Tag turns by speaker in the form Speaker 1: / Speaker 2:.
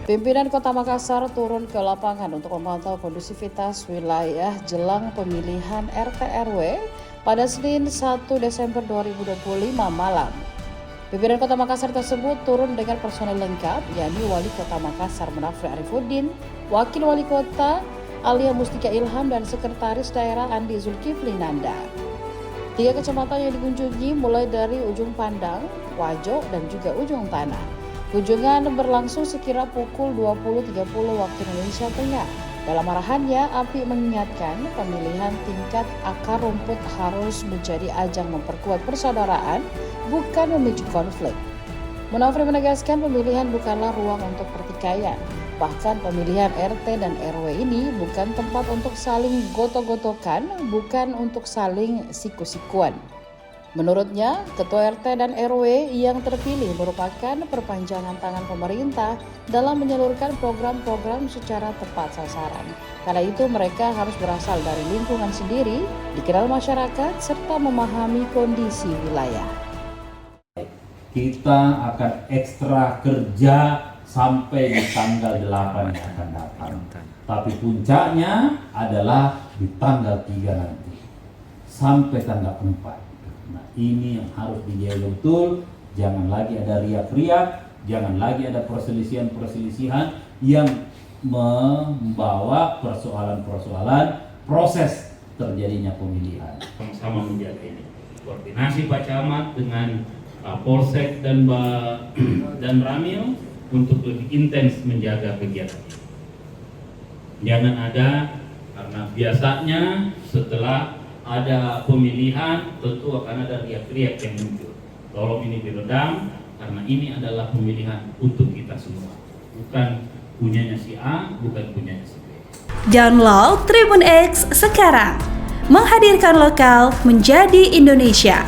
Speaker 1: Pimpinan Kota Makassar turun ke lapangan untuk memantau kondusivitas wilayah jelang pemilihan RT RW pada Senin 1 Desember 2025 malam. Pimpinan Kota Makassar tersebut turun dengan personel lengkap, yakni Wali Kota Makassar Munafri Arifuddin, Wakil Wali Kota Alia Mustika Ilham, dan Sekretaris Daerah Andi Zulkifli Nanda. 3 kecamatan yang dikunjungi mulai dari Ujung Pandang, Wajo, dan juga Ujung Tanah. Kunjungan berlangsung sekira pukul 20.30 waktu Indonesia Tengah. Dalam arahannya, Api mengingatkan pemilihan tingkat akar rumput harus menjadi ajang memperkuat persaudaraan, bukan memicu konflik. Munafri menegaskan pemilihan bukanlah ruang untuk pertikaian. Bahkan pemilihan RT dan RW ini bukan tempat untuk saling gotok-gotokan, bukan untuk saling siku-sikuan. Menurutnya, Ketua RT dan RW yang terpilih merupakan perpanjangan tangan pemerintah dalam menyalurkan program-program secara tepat sasaran. Karena itu mereka harus berasal dari lingkungan sendiri, dikenal masyarakat, serta memahami kondisi wilayah.
Speaker 2: Kita akan ekstra kerja sampai di tanggal 8 yang akan datang. Tapi puncaknya adalah di tanggal 3 nanti, sampai tanggal 4. Nah, ini yang harus dijaga betul. Jangan lagi ada riak-riak, jangan lagi ada perselisihan-perselisihan yang membawa persoalan-persoalan proses terjadinya pemilihan.
Speaker 3: Sama-sama menjaga ini. Koordinasi Pak Camat dengan Polsek dan Ramil untuk lebih intens menjaga kegiatan ini. Jangan ada, karena biasanya setelah ada pemilihan tentu akan ada riak-riak yang muncul. Tolong ini diredam, karena ini adalah pemilihan untuk kita semua, bukan punyanya si A, bukan punyanya si B.
Speaker 4: Download Tribun X sekarang, menghadirkan lokal menjadi Indonesia.